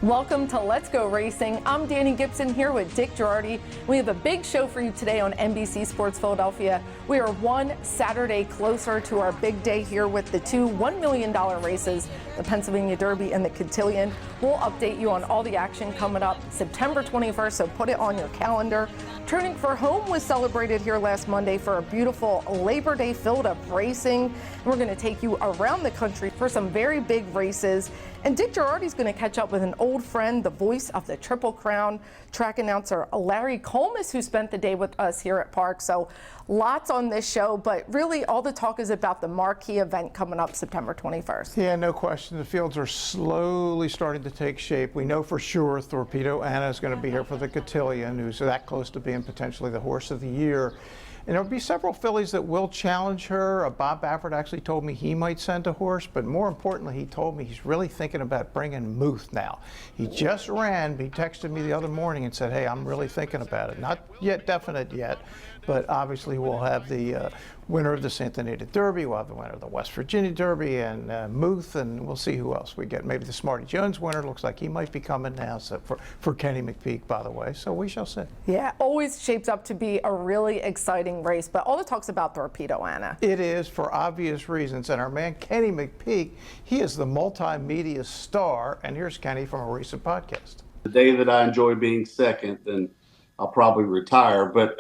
Welcome to Let's Go Racing. I'm Dani Gibson here with Dick Jerardi. We have a big show for you today on NBC Sports Philadelphia. We are one Saturday closer to our big day here with the two $1 million races, the Pennsylvania Derby and the Cotillion. We'll update you on all the action coming up September 21st, so put it on your calendar. Turning for Home was celebrated here last Monday for a beautiful Labor Day filled up racing. And we're going to take you around the country for some very big races. And Dick Jerardi's going to catch up with an old friend, the voice of the Triple Crown, track announcer Larry Collmus, who spent the day with us here at Parx. So lots on this show, but really all the talk is about the marquee event coming up September 21st. Yeah, no question. The fields are slowly starting to take shape. We know for sure Torpedo Anna is going to be here for the Cotillion, who's that close to being potentially the horse of the year. And there'll be several fillies that will challenge her. Bob Baffert actually told me he might send a horse, but more importantly, he told me he's really thinking about bringing Muth now. He just ran, he texted me the other morning and said, hey, I'm really thinking about it. Not yet definite yet, but obviously we'll have the winner of the Santa Anita Derby, we'll have the winner of the West Virginia Derby, and Muth, and we'll see who else we get. Maybe the Smarty Jones winner looks like he might be coming now, so for Kenny McPeek, by the way, so we shall see. Yeah, always shapes up to be a really exciting race, but all the talk's about Torpedo Anna. It is, for obvious reasons, and our man Kenny McPeek, he is the multimedia star, and here's Kenny from a recent podcast. The day that I enjoy being second, then I'll probably retire, but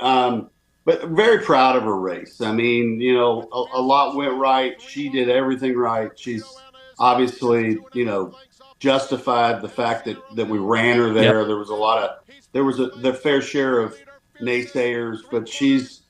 very proud of her race. I mean, you know, a lot went right. She did everything right. She's obviously, you know, justified the fact that we ran her there. Yep. There was the fair share of naysayers, but she's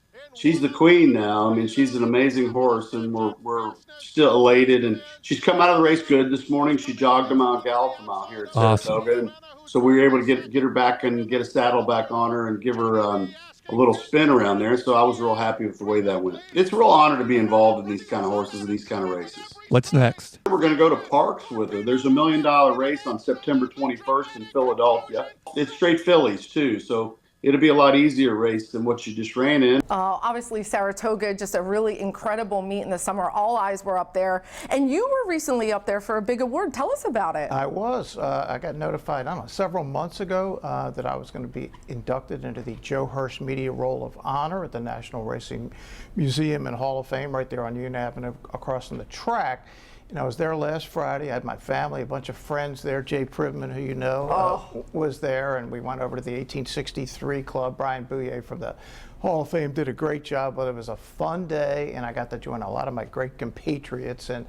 the queen now. I mean, she's an amazing horse, and we're still elated. And she's come out of the race good this morning. She jogged a mile, galloped a mile here at Saratoga, and so we were able to get her back and get a saddle back on her and give her a little spin around there. So I was real happy with the way that went. It's a real honor to be involved in these kind of horses and these kind of races. What's next? We're going to go to Parx with her. There's $1 million race on September 21st in Philadelphia. It's straight fillies too, so it'll be a lot easier race than what you just ran in. Obviously, Saratoga, just a really incredible meet in the summer. All eyes were up there. And you were recently up there for a big award. Tell us about it. I was. I got notified, I don't know, several months ago that I was going to be inducted into the Joe Hirsch Media Roll of Honor at the National Racing Museum and Hall of Fame right there on Union Avenue across from the track. And I was there last Friday. I had my family, a bunch of friends there. Jay Privman, who you know, was there, and we went over to the 1863 Club. Brian Bouye from the Hall of Fame did a great job, but it was a fun day, and I got to join a lot of my great compatriots. And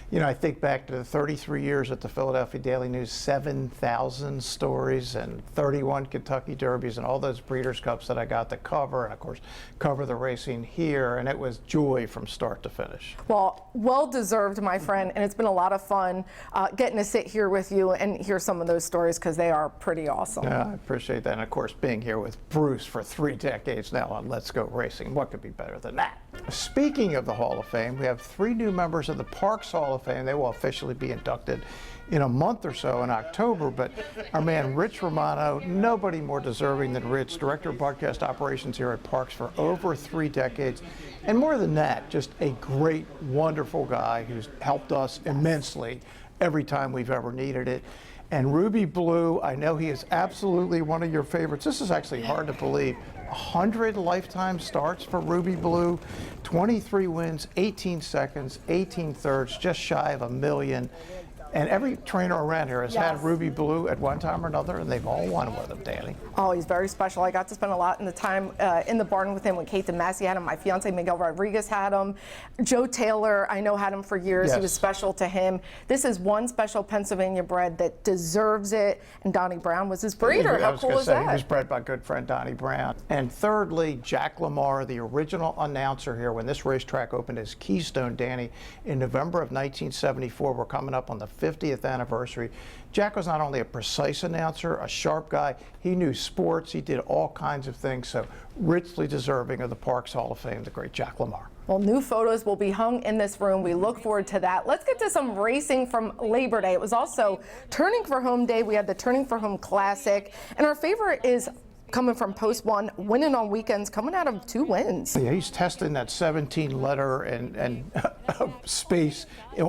you know, I think back to the 33 years at the Philadelphia Daily News, 7,000 stories and 31 Kentucky Derbies and all those Breeders' Cups that I got to cover, and of course, cover the racing here, and it was joy from start to finish. Well deserved, my friend, and it's been a lot of fun getting to sit here with you and hear some of those stories because they are pretty awesome. Yeah, I appreciate that, and of course, being here with Bruce for 3 decades now on Let's Go Racing. What could be better than that? Speaking of the Hall of Fame, we have 3 new members of the Parx Hall of Fame. They will officially be inducted in a month or so in October, but our man Rich Romano, nobody more deserving than Rich, Director of Broadcast Operations here at Parx for over 3 decades, and more than that, just a great, wonderful guy who's helped us immensely every time we've ever needed it. And Ruby Blue, I know he is absolutely one of your favorites. This is actually hard to believe. 100 lifetime starts for Ruby Blue, 23 wins, 18 seconds, 18 thirds, just shy of $1 million. And every trainer around here has had Ruby Blue at one time or another, and they've all won with him, Dani. Oh, he's very special. I got to spend a lot in the time in the barn with him when Kate DeMasi had him. My fiance Miguel Rodriguez had him. Joe Taylor, I know, had him for years. He was special to him. This is one special Pennsylvania bred that deserves it, and Donnie Brown was his breeder. How cool is that? He was bred by good friend Donnie Brown. And thirdly, Jack Lamar, the original announcer here when this racetrack opened as Keystone, Dani, in November of 1974. We're coming up on the 50th anniversary. Jack was not only a precise announcer, a sharp guy, he knew sports, he did all kinds of things, so richly deserving of the Parx Hall of Fame, the great Jack Lamar. Well, new photos will be hung in this room. We look forward to that. Let's get to some racing from Labor Day. It was also Turning for Home Day. We had the Turning for Home Classic, and our favorite is coming from post 1, winning on weekends, coming out of 2 wins. Yeah, he's testing that 17 letter and space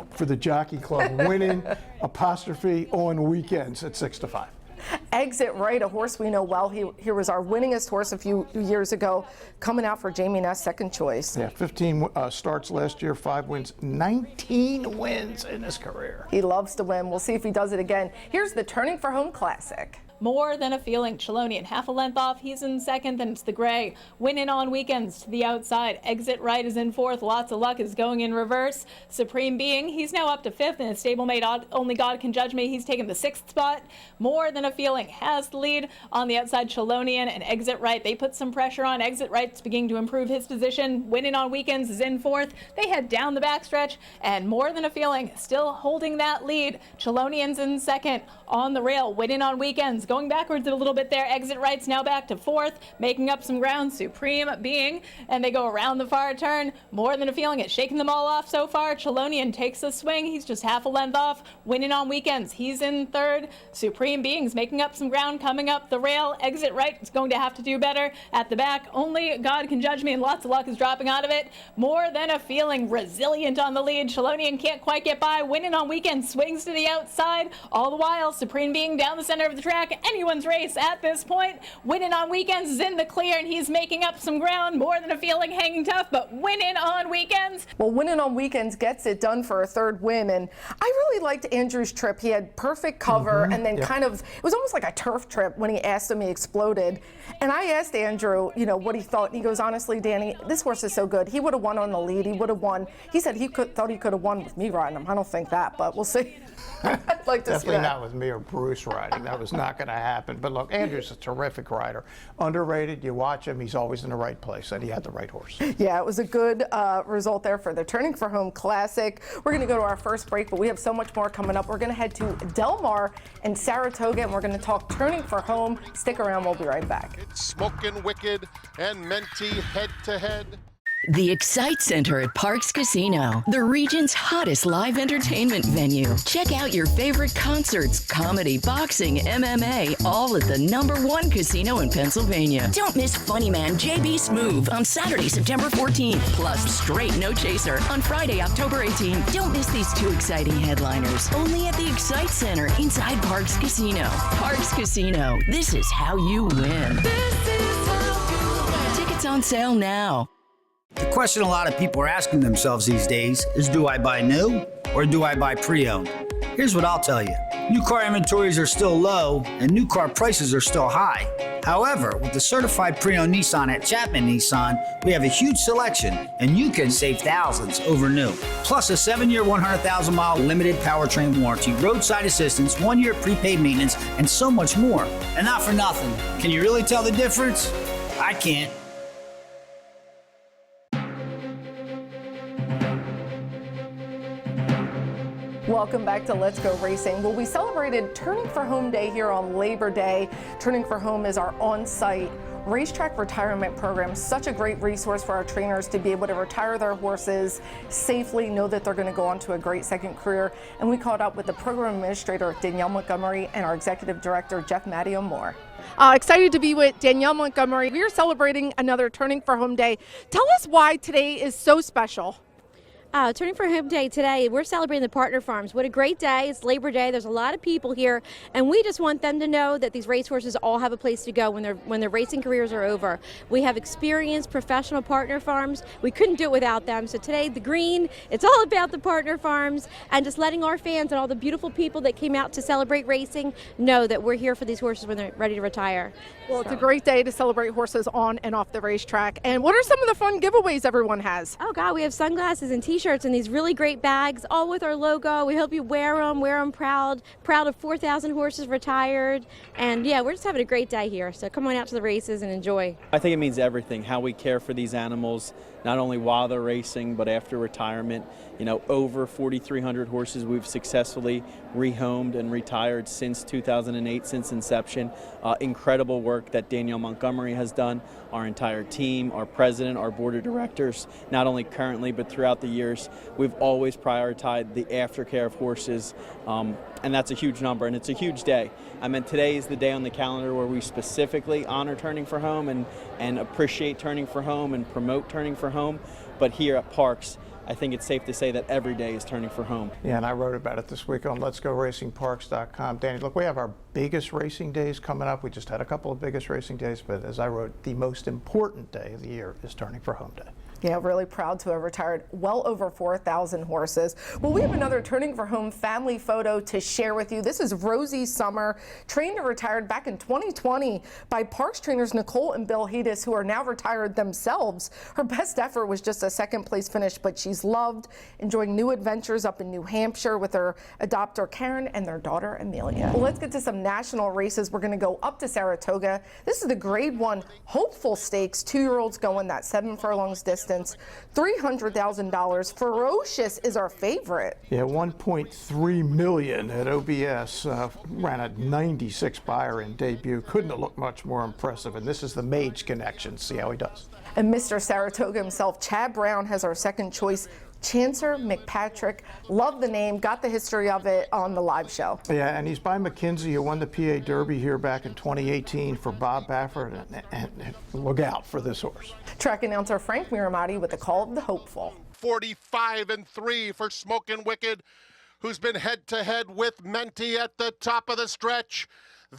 for the Jockey Club, winning apostrophe on weekends at 6-5. Exit Right, a horse we know well. He was our winningest horse a few years ago, coming out for Jamie Ness, second choice. Yeah, 15 starts last year, 5 wins, 19 wins in his career. He loves to win. We'll see if he does it again. Here's the Turning for Home Classic. More Than a Feeling, Chelonian half a length off. He's in second, then it's the gray. Winning on weekends to the outside. Exit Right is in fourth. Lots of Luck is going in reverse. Supreme Being, he's now up to fifth, and his stablemate Only God Can Judge Me, he's taken the 6th spot. More Than a Feeling has the lead on the outside. Chelonian and Exit Right, they put some pressure on. Exit Right's beginning to improve his position. Winning on weekends is in fourth. They head down the backstretch, and More Than a Feeling still holding that lead. Chelonian's in second on the rail. Winning on weekends. Going backwards a little bit there. Exit Right's now back to fourth, making up some ground. Supreme Being, and they go around the far turn. More Than a Feeling, it's shaking them all off so far. Chelonian takes a swing. He's just half a length off. Winning on weekends, he's in third. Supreme Being's making up some ground coming up the rail. Exit Right is going to have to do better at the back. Only God Can Judge Me, and Lots of Luck is dropping out of it. More Than a Feeling, resilient on the lead. Chelonian can't quite get by. Winning on weekends, swings to the outside. All the while, Supreme Being down the center of the track. Anyone's race at this point. Winning on weekends is in the clear, and he's making up some ground. More Than a Feeling hanging tough, but winning on weekends. Well, winning on weekends gets it done for a third win, and I really liked Andrew's trip. He had perfect cover, and then kind of, it was almost like a turf trip. When he asked him, he exploded. And I asked Andrew, what he thought, and he goes, honestly, Danny, this horse is so good. He would have won on the lead. He would have won. He said thought he could have won with me riding him. I don't think that, but we'll see. I'd like to see Definitely that. not with me or Bruce riding. That was not going to happen. But look, Andrew's a terrific rider. Underrated. You watch him, he's always in the right place, and he had the right horse. Yeah, it was a good result there for the Turning for Home Classic. We're going to go to our first break, but we have so much more coming up. We're going to head to Del Mar and Saratoga, and we're going to talk Turning for Home. Stick around. We'll be right back. It's Smokin' Wicked and Menti head-to-head. The Excite Center at Parx Casino, the region's hottest live entertainment venue. Check out your favorite concerts, comedy, boxing, MMA, all at the #1 casino in Pennsylvania. Don't miss Funny Man JB Smoove on Saturday, September 14th, plus Straight No Chaser on Friday, October 18th. Don't miss these 2 exciting headliners, only at the Excite Center inside Parx Casino. Parx Casino, this is how you win. This is how you win. Tickets on sale now. The question a lot of people are asking themselves these days is, do I buy new or do I buy pre-owned? Here's what I'll tell you. New car inventories are still low and new car prices are still high. However, with the certified pre-owned Nissan at Chapman Nissan, we have a huge selection and you can save thousands over new. Plus a 7-year, 100,000-mile limited powertrain warranty, roadside assistance, 1-year prepaid maintenance, and so much more. And not for nothing. Can you really tell the difference? I can't. Welcome back to Let's Go Racing. Well, we celebrated Turning for Home Day here on Labor Day. Turning for Home is our on-site racetrack retirement program. Such a great resource for our trainers to be able to retire their horses safely, know that they're going to go on to a great second career. And we caught up with the program administrator, Danielle Montgomery, and our executive director, Jeff Matteo Moore. Excited to be with Danielle Montgomery. We are celebrating another Turning for Home Day. Tell us why today is so special. Turning for Home Day today, we're celebrating the partner farms. What a great day. It's Labor Day. There's a lot of people here, and we just want them to know that these racehorses all have a place to go when their racing careers are over. We have experienced professional partner farms. We couldn't do it without them. So today, the green, it's all about the partner farms and just letting our fans and all the beautiful people that came out to celebrate racing know that we're here for these horses when they're ready to retire. Well, it's a great day to celebrate horses on and off the racetrack. And what are some of the fun giveaways everyone has? Oh God, we have sunglasses and t-shirts and these really great bags, all with our logo. We hope you wear them proud of 4,000 horses retired. And yeah, we're just having a great day here. So come on out to the races and enjoy. I think it means everything, how we care for these animals, not only while they're racing, but after retirement. You know, over 4,300 horses we've successfully rehomed and retired since 2008, since inception. Incredible work that Danielle Montgomery has done, our entire team, our president, our board of directors, not only currently, but throughout the years. years, we've always prioritized the aftercare of horses, and that's a huge number, and it's a huge day. I mean, today is the day on the calendar where we specifically honor turning for home and appreciate turning for home and promote turning for home. But here at Parx, I think it's safe to say that every day is turning for home. Yeah, and I wrote about it this week on letsgoracingparx.com. Danny, look, we have our biggest racing days coming up. We just had a couple of biggest racing days, but as I wrote, the most important day of the year is turning for home day. Yeah, really proud to have retired well over 4,000 horses. Well, we have another Turning for Home family photo to share with you. This is Rosie Summer, trained and retired back in 2020 by Parx trainers Nicole and Bill Hedis, who are now retired themselves. Her best effort was just a second place finish, but she's loved enjoying new adventures up in New Hampshire with her adopter Karen and their daughter Amelia. Well, let's get to some national races. We're going to go up to Saratoga. This is the Grade 1 Hopeful Stakes. 2-year-olds going that 7 furlongs distance. $300,000. Ferocious is our favorite. Yeah, 1.3 million at OBS. Ran a 96 buyer in debut. Couldn't have looked much more impressive. And this is the Mage connection. See how he does. And Mr. Saratoga himself, Chad Brown, has our second choice. Chancer McPatrick, love the name, got the history of it on the live show. Yeah, and he's by McKinsey, who won the PA Derby here back in 2018 for Bob Baffert, and look out for this horse. Track announcer Frank Miramati with the call of the hopeful. 45-3 for Smokin' Wicked, who's been head-to-head with Menti at the top of the stretch.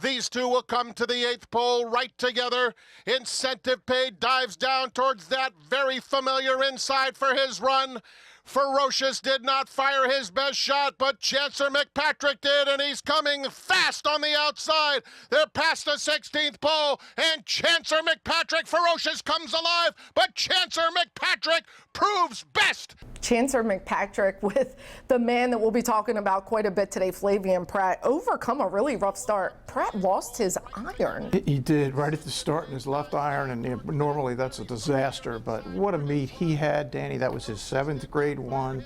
These two will come to the 8th pole right together. Incentive Paid dives down towards that very familiar inside for his run. Ferocious did not fire his best shot, but Chancer McPatrick did, and he's coming fast on the outside. They're past the 16th pole, and Chancer McPatrick, Ferocious comes alive, but Chancer McPatrick proves best. Chancer McPatrick with the man that we'll be talking about quite a bit today, Flavien Prat, overcome a really rough start. Prat lost his iron. He did right at the start in his left iron, and normally that's a disaster, but what a meet he had, Danny. That was his 7th Grade 1,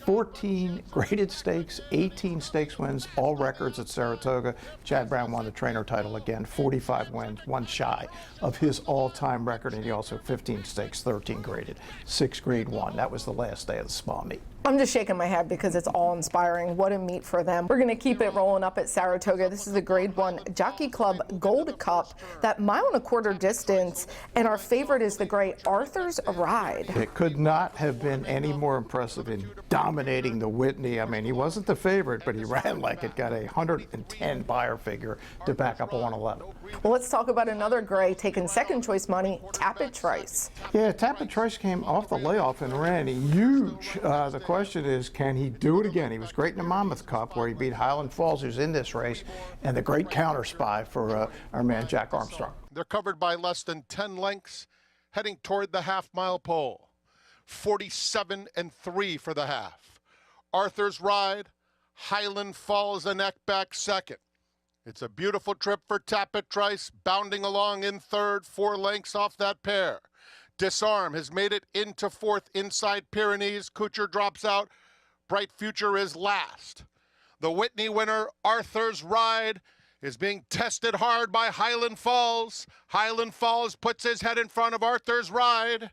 14 graded stakes, 18 stakes wins, all records at Saratoga. Chad Brown won the trainer title again, 45 wins, one shy of his all-time record, and he also 15 stakes, 13 graded, 6 Grade 1. That was the last day of the small meet. I'm just shaking my head because it's all inspiring. What a meet for them. We're going to keep it rolling up at Saratoga. This is the Grade 1 Jockey Club Gold Cup, that 1.25 mile distance, and our favorite is the gray Arthur's Ride. It could not have been any more impressive in dominating the Whitney. I mean, he wasn't the favorite, but he ran like it, got a 110 buyer figure to back up a 111. Well, let's talk about another gray taking second choice money, Tappet Trice. Yeah, Tappet Trice came off the layoff and ran huge. The question is, can he do it again? He was great in the Monmouth Cup, where he beat Highland Falls, who's in this race, and the great counter spy for our man Jack Armstrong. They're covered by less than 10 lengths, heading toward the half-mile pole. 47-3 for the half. Arthur's Ride, Highland Falls, a neck back second. It's a beautiful trip for Tappet Trice, bounding along in third, 4 lengths off that pair. Disarm has made it into fourth inside Pyrenees. Kuchar drops out. Bright Future is last. The Whitney winner, Arthur's Ride, is being tested hard by Highland Falls. Highland Falls puts his head in front of Arthur's Ride.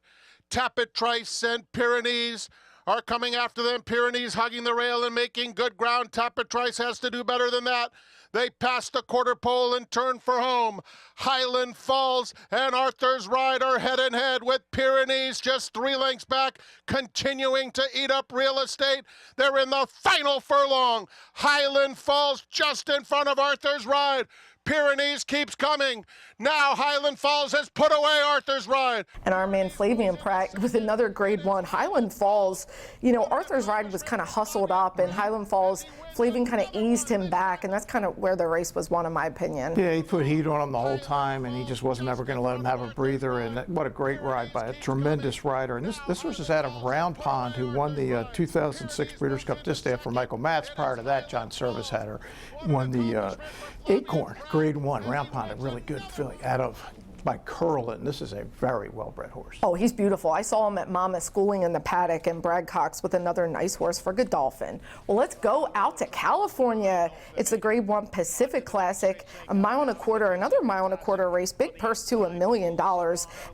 Tappet Trice and Pyrenees are coming after them. Pyrenees hugging the rail and making good ground. Tappet Trice has to do better than that. They pass the quarter pole and turn for home. Highland Falls and Arthur's Ride are head and head, with Pyrenees just 3 lengths back, continuing to eat up real estate. They're in the final furlong. Highland Falls just in front of Arthur's Ride. Pyrenees keeps coming. Now Highland Falls has put away Arthur's Ride. And our man Flavien Prat with another Grade 1. Highland Falls, you know, Arthur's Ride was kind of hustled up, and Highland Falls, Flavien kind of eased him back, and that's kind of where the race was won, in my opinion. Yeah, he put heat on him the whole time, and he just wasn't ever going to let him have a breather. And what a great ride by a tremendous rider. And this horse is out of Round Pond, who won the 2006 Breeders' Cup Distaff for Michael Matz. Prior to that, John Service had her won the Acorn Grade 1. Round Pond, a really good filly out of by Curlin. This is a very well-bred horse. Oh, he's beautiful. I saw him at Mama schooling in the paddock, and Brad Cox with another nice horse for Godolphin. Well, let's go out to California. It's the Grade 1 Pacific Classic, a mile and a quarter, another mile and a quarter race, big purse to $1 million.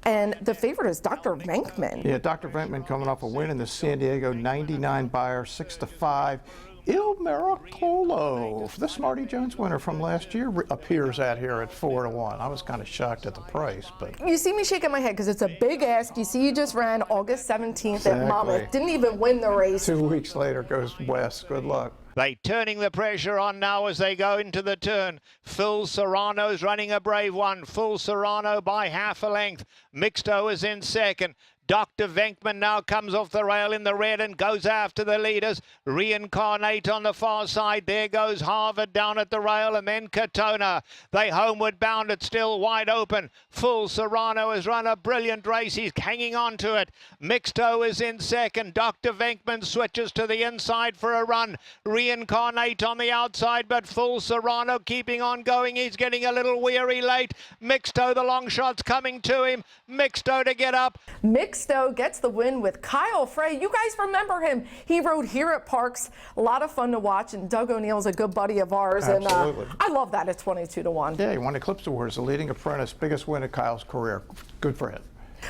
And the favorite is Dr. Venkman. Yeah, Dr. Venkman coming off a win in the San Diego 99 buyer, 6-5. Il Miracolo, the Smarty Jones winner from last year, appears out here at 4-1. I was kind of shocked at the price, but You see me shaking my head because it's a big ask. You see, he just ran August 17th at Monmouth. Exactly. Didn't even win the race. 2 weeks later goes west. Good luck. They turning the pressure on now as they go into the turn. Phil Serrano's running a brave one. Full Serrano by half a length. Mixto is in second. Dr. Venkman now comes off the rail in the red and goes after the leaders. Reincarnate on the far side. There goes Harvard down at the rail, and then Katona. They homeward bound. It's still wide open. Full Serrano has run a brilliant race. He's hanging on to it. Mixto is in second. Dr. Venkman switches to the inside for a run. Reincarnate on the outside, but Full Serrano keeping on going. He's getting a little weary late. Mixto, the long shot's coming to him. Mixto to get up. Mixto gets the win with Kyle Frey. You guys remember him. He rode here at Parx. A lot of fun to watch, and Doug O'Neill's a good buddy of ours. Absolutely. And I love that at 22-1. Yeah, he won Eclipse Awards, the leading apprentice, biggest win of Kyle's career. Good for him.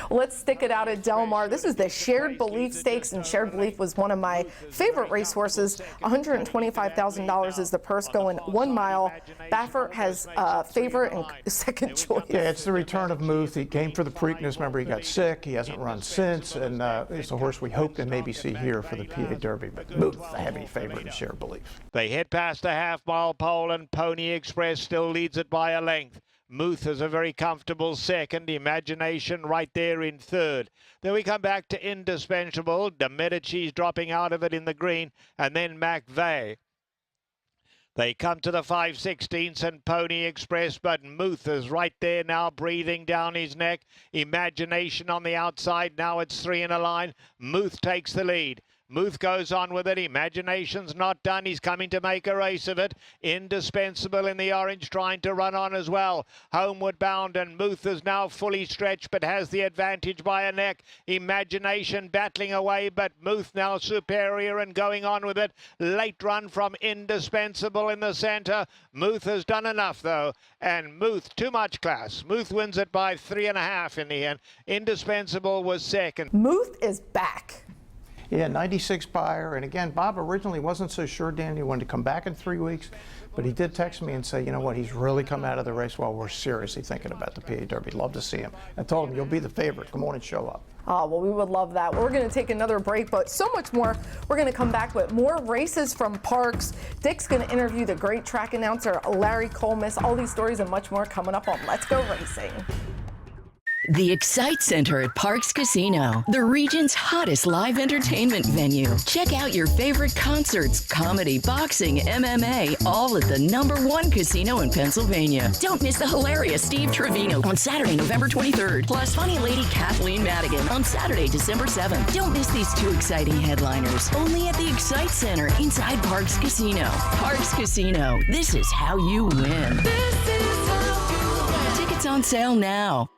Let's stick it out at Del Mar. This is the Shared Belief Stakes, and Shared Belief was one of my favorite racehorses. $125,000 is the purse going 1 mile. Baffert has favorite and second choice. Yeah, it's the return of Muth. He came for the Preakness. Remember, he got sick. He hasn't run since, and it's a horse we hope to maybe see here for the PA Derby. But Muth, a heavy favorite in Shared Belief. They head past the half-mile pole, and Pony Express still leads it by a length. Muth is a very comfortable second. Imagination right there in third. Then we come back to Indispensable. De Medici's dropping out of it in the green, and then McVeigh. They come to the 5/16 and Pony Express, but Muth is right there now, breathing down his neck. Imagination on the outside. Now it's 3 in a line. Muth takes the lead. Muth goes on with it. Imagination's not done. He's coming to make a race of it. Indispensable in the orange, trying to run on as well. Homeward bound, and Muth is now fully stretched, but has the advantage by a neck. Imagination battling away, but Muth now superior and going on with it. Late run from Indispensable in the centre. Muth has done enough, though, and Muth, too much class. Muth wins it by 3.5 in the end. Indispensable was second. Muth is back. Yeah, 96 buyer. And again, Bob originally wasn't so sure, Dan, he wanted to come back in 3 weeks. But he did text me and say, you know what, he's really come out of the race well. We're seriously thinking about the PA Derby. Love to see him. I told him, you'll be the favorite. Come on and show up. Oh, well, we would love that. We're going to take another break, but so much more. We're going to come back with more races from Parx. Dick's going to interview the great track announcer, Larry Collmus. All these stories and much more coming up on Let's Go Racing. The Excite Center at Parx Casino, the region's hottest live entertainment venue. Check out your favorite concerts, comedy, boxing, MMA, all at the #1 casino in Pennsylvania. Don't miss the hilarious Steve Trevino on Saturday, November 23rd, plus funny lady Kathleen Madigan on Saturday, December 7th. Don't miss these 2 exciting headliners, only at the Excite Center inside Parx Casino. Parx Casino, this is how you win. This is how you win. Tickets on sale now.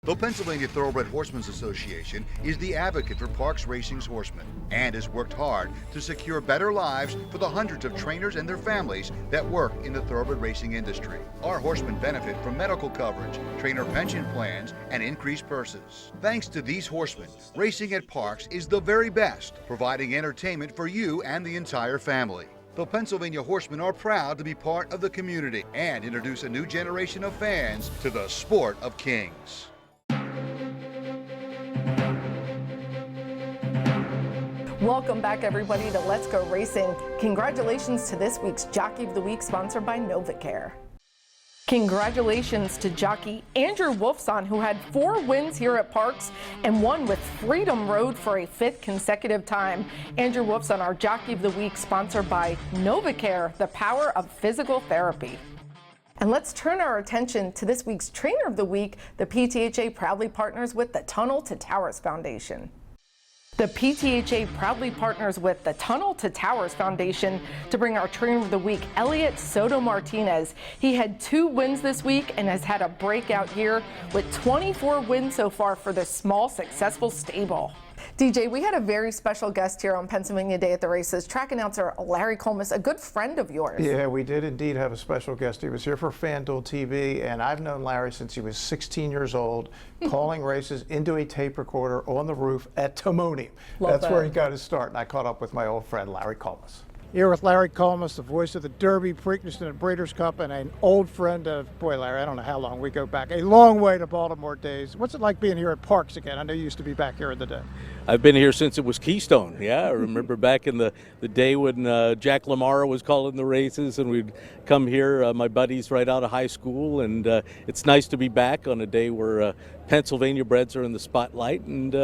The Pennsylvania Thoroughbred Horsemen's Association is the advocate for Parx Racing's horsemen and has worked hard to secure better lives for the hundreds of trainers and their families that work in the thoroughbred racing industry. Our horsemen benefit from medical coverage, trainer pension plans, and increased purses. Thanks to these horsemen, racing at Parx is the very best, providing entertainment for you and the entire family. The Pennsylvania Horsemen are proud to be part of the community and introduce a new generation of fans to the sport of kings. Welcome back, everybody, to Let's Go Racing. Congratulations to this week's Jockey of the Week, sponsored by NovaCare. Congratulations to jockey Andrew Wolfson, who had 4 wins here at Parx and won with Freedom Road for a 5th consecutive time. Andrew Wolfson, our Jockey of the Week, sponsored by NovaCare, the power of physical therapy. And let's turn our attention to this week's Trainer of the Week. The PTHA proudly partners with the Tunnel to Towers Foundation. The PTHA proudly partners with the Tunnel to Towers Foundation to bring our Trainer of the Week, Elliot Soto Martinez. He had 2 wins this week and has had a breakout year with 24 wins so far for this small, successful stable. DJ, we had a very special guest here on Pennsylvania Day at the Races, track announcer Larry Collmus, a good friend of yours. Yeah, we did indeed have a special guest. He was here for FanDuel TV, and I've known Larry since he was 16 years old, calling races into a tape recorder on the roof at Timonium. That's where he got his start, and I caught up with my old friend Larry Collmus. Here with Larry Collmus, the voice of the Derby, Preakness, and Breeders' Cup, and an old friend of, boy, Larry, I don't know how long we go back, a long way to Baltimore days. What's it like being here at Parx again? I know you used to be back here in the day. I've been here since it was Keystone. Yeah, I remember back in the day when Jack Lamara was calling the races, and we'd come here, my buddies right out of high school, and it's nice to be back on a day where Pennsylvania breds are in the spotlight, and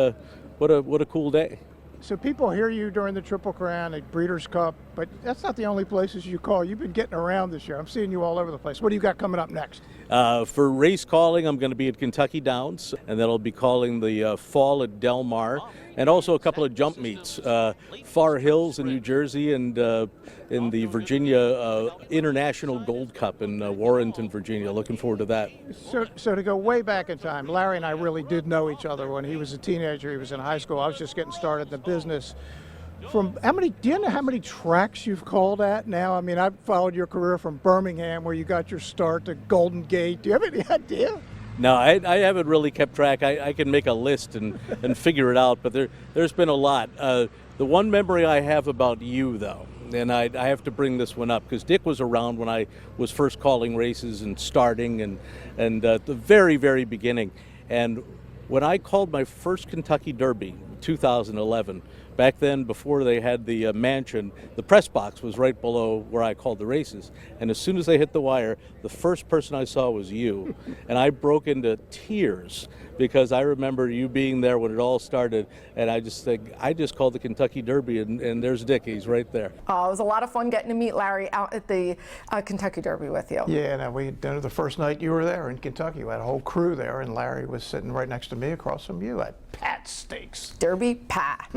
what a cool day. So people hear you during the Triple Crown, the Breeders' Cup, but that's not the only places you call. You've been getting around this year. I'm seeing you all over the place. What do you got coming up next? For race calling, I'm going to be at Kentucky Downs, and then I'll be calling the fall at Del Mar, and also a couple of jump meets, Far Hills in New Jersey, and in the Virginia International Gold Cup in Warrenton, Virginia. Looking forward to that. So to go way back in time, Larry and I really did know each other when he was a teenager. He was in high school. I was just getting started in the business. Do you know how many tracks you've called at now? I mean, I've followed your career from Birmingham, where you got your start, to Golden Gate. Do you have any idea? No, I haven't really kept track. I can make a list and figure it out, but there's been a lot. The one memory I have about you, though, and I have to bring this one up, because Dick was around when I was first calling races and starting, and at the very, very beginning. And when I called my first Kentucky Derby, 2011, back then, before they had the mansion, the press box was right below where I called the races. And as soon as they hit the wire, the first person I saw was you. And I broke into tears, because I remember you being there when it all started. And I just think, I just called the Kentucky Derby, and there's Dick. He's right there. It was a lot of fun getting to meet Larry out at the Kentucky Derby with you. Yeah, no, we had dinner the first night you were there in Kentucky. We had a whole crew there, and Larry was sitting right next to me across from you at Pat Steaks. Derby Pat.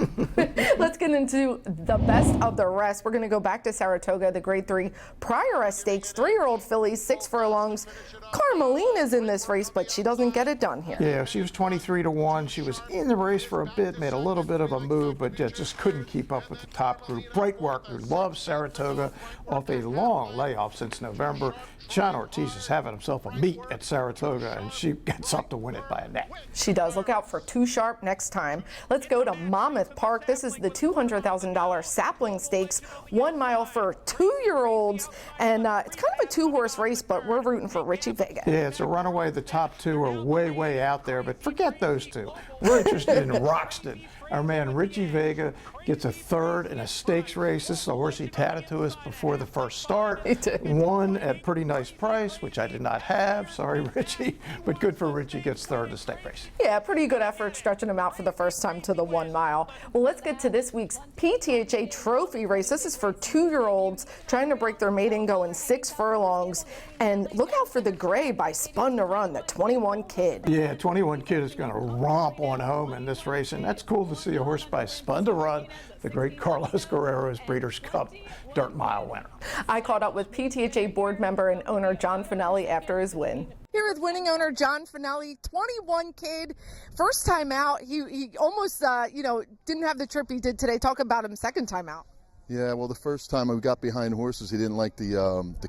Let's get into the best of the rest. We're going to go back to Saratoga, the Grade 3 Prioress Stakes, 3-year-old fillies, 6 furlongs. Carmelina's in this race, but she doesn't get it done here. Yeah, she was 23-1. She was in the race for a bit, made a little bit of a move, but just couldn't keep up with the top group. Bright Work, who loves Saratoga, off a long layoff since November. John Ortiz is having himself a meet at Saratoga, and she gets up to win it by a neck. She does. Look out for Too Sharp next time. Let's go to Monmouth Park. This is the $200,000 Sapling Stakes, 1 mile for 2-year-olds, and it's kind of a 2-horse race, but we're rooting for Richie Vega. Yeah, it's a runaway. The top 2 are way out there, but forget those 2. We're interested in Roxton. Our man Richie Vega gets a 3rd in a stakes race. This is a horse he tatted to us before the first start. Won at a pretty nice price, which I did not have. Sorry, Richie. But good for Richie, gets 3rd in the stake race. Yeah, pretty good effort stretching him out for the first time to the 1 mile. Well, let's get to this week's PTHA Trophy race. This is for 2-year-olds trying to break their maiden, going 6 furlongs. And look out for the gray by Spun to Run, the 21 Kid. Yeah, 21 Kid is going to romp on home in this race, and that's cool to see a horse by Spun to Run, the great Carlos Guerrero's Breeders' Cup Dirt Mile winner. I caught up with PTHA board member and owner John Finelli after his win. Here with winning owner John Finelli, 21 Kid, first time out. He almost, didn't have the trip he did today. Talk about him second time out. Yeah, well, the first time we got behind horses, he didn't like the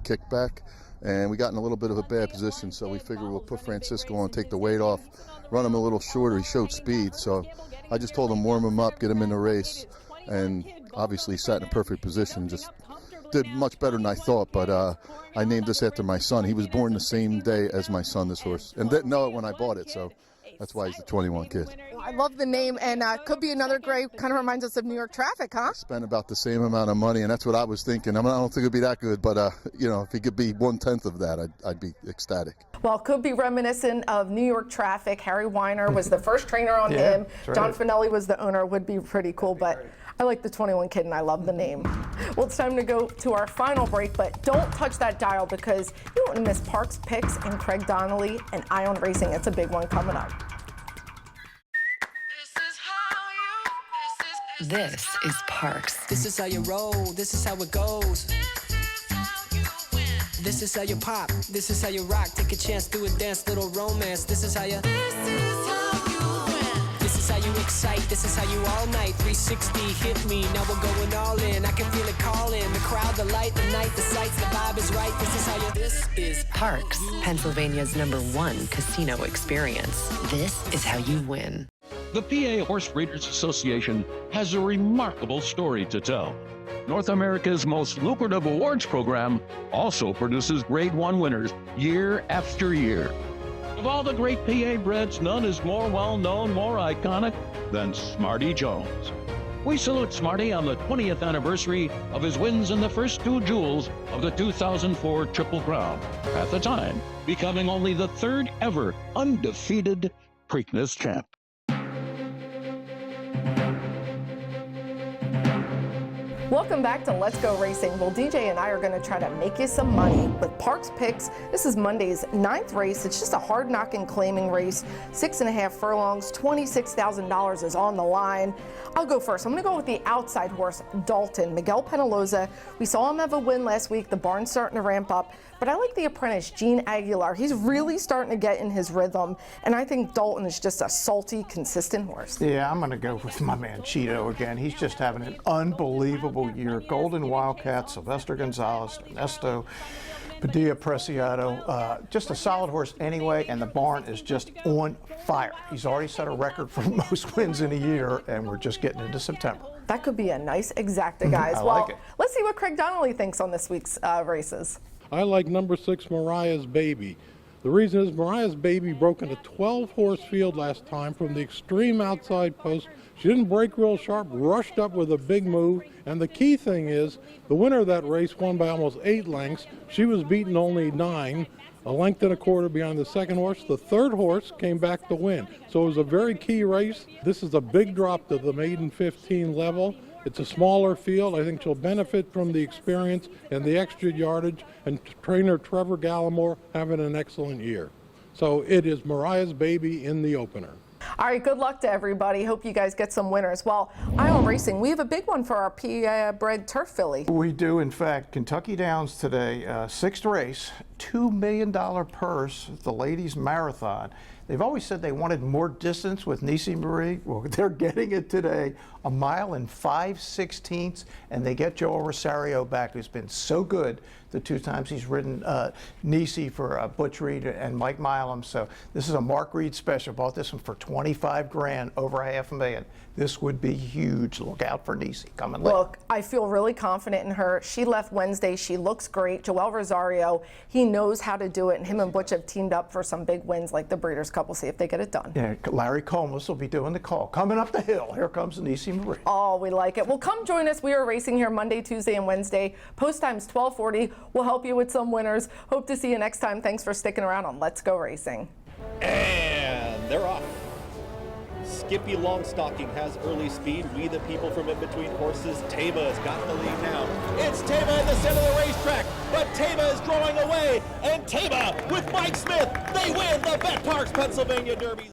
kickback, and we got in a little bit of a bad position, so we figured we'll put Francisco on, take the weight off, run him a little shorter. He showed speed, so I just told him warm him up, get him in the race, and obviously he sat in a perfect position, just did much better than I thought, but I named this after my son. He was born the same day as my son, this horse, and didn't know it when I bought it, so that's why he's the 21 Kid. I love the name, and could be another gray. Kind of reminds us of New York Traffic, huh? Spent about the same amount of money, and that's what I was thinking. I don't think it'd be that good, but if he could be 1/10 of that, I'd be ecstatic. Well, could be reminiscent of New York Traffic. Harry Weiner was the first trainer on him. Right. John Finelli was the owner. Would be pretty cool, but I like the 21 Kid, and I love the name. Well, it's time to go to our final break, but don't touch that dial, because you don't want to miss Parx Picks and Craig Donnelly and Ion Racing. It's a big one coming up. This is Parx. This is how you roll, this is how it goes. This is how you pop, this is how you rock. Take a chance, do a dance, little romance. This is how you. This is how you excite, this is how you all night. 360 hit me, now we're going all in. I can feel it calling, the crowd, the light, the night, the sights, the vibe is right. This is how you. This is Parx, Pennsylvania's #1 casino experience. This is how you win. The PA Horse Breeders Association has a remarkable story to tell. North America's most lucrative awards program also produces Grade 1 winners year after year. Of all the great PA breds, none is more well-known, more iconic than Smarty Jones. We salute Smarty on the 20th anniversary of his wins in the first 2 jewels of the 2004 Triple Crown, at the time becoming only the 3rd ever undefeated Preakness champ. Welcome back to Let's Go Racing. Well, DJ and I are going to try to make you some money with Parx Picks. This is Monday's 9th race. It's just a hard-knocking claiming race. 6.5 furlongs, $26,000 is on the line. I'll go first. I'm going to go with the outside horse, Dalton. Miguel Penaloza. We saw him have a win last week. The barn's starting to ramp up. But I like the apprentice, Gene Aguilar. He's really starting to get in his rhythm. And I think Dalton is just a salty, consistent horse. Yeah, I'm going to go with my man Cheeto again. He's just having an unbelievable year. Golden Wildcat, Sylvester Gonzalez, Ernesto Padilla Preciado. Just a solid horse anyway, and the barn is just on fire. He's already set a record for most wins in a year, and we're just getting into September. That could be a nice exacta, guys. I well, like it. Let's see what Craig Donnelly thinks on this week's races. I like number 6, Mariah's Baby. The reason is Mariah's Baby broke in a 12-horse field last time from the extreme outside post. She didn't break real sharp, rushed up with a big move, and the key thing is the winner of that race won by almost 8 lengths. She was beaten only 9, a length and a quarter behind the second horse. The third horse came back to win. So it was a very key race. This is a big drop to the maiden 15 level. It's a smaller field. I think she'll benefit from the experience and the extra yardage, and trainer Trevor Gallimore having an excellent year. So it is Mariah's Baby in the opener. All right, good luck to everybody. Hope you guys get some winners. Well, Ion Racing, we have a big one for our PA-bred turf filly. We do, in fact. Kentucky Downs today, 6th race, $2 million purse, the ladies marathon. They've always said they wanted more distance with Nisi Marie. Well, they're getting it today, 1 mile and 5/16, and they get Joel Rosario back, who's been so good the 2 times he's ridden Nisi for Butch Reed and Mike Milam. So this is a Mark Reed special. Bought this one for $25 grand, over $500,000. This would be huge. Look out for Nisi coming late. Look, I feel really confident in her. She left Wednesday. She looks great. Joel Rosario, he knows how to do it, and him and Butch have teamed up for some big wins like the Breeders' Cup. We'll see if they get it done. Yeah, Larry Collmus will be doing the call. Coming up the hill, here comes Nisi Marie. Oh, we like it. Well, come join us. We are racing here Monday, Tuesday, and Wednesday. Post time's 12:40. We'll help you with some winners. Hope to see you next time. Thanks for sticking around on Let's Go Racing. And they're off. Skippy Longstocking has early speed. We the people from in between horses. Tama has got the lead now. It's Tama in the center of the racetrack, but Tama is drawing away, and Tama with Mike Smith, they win the Bet Parx Pennsylvania Derby.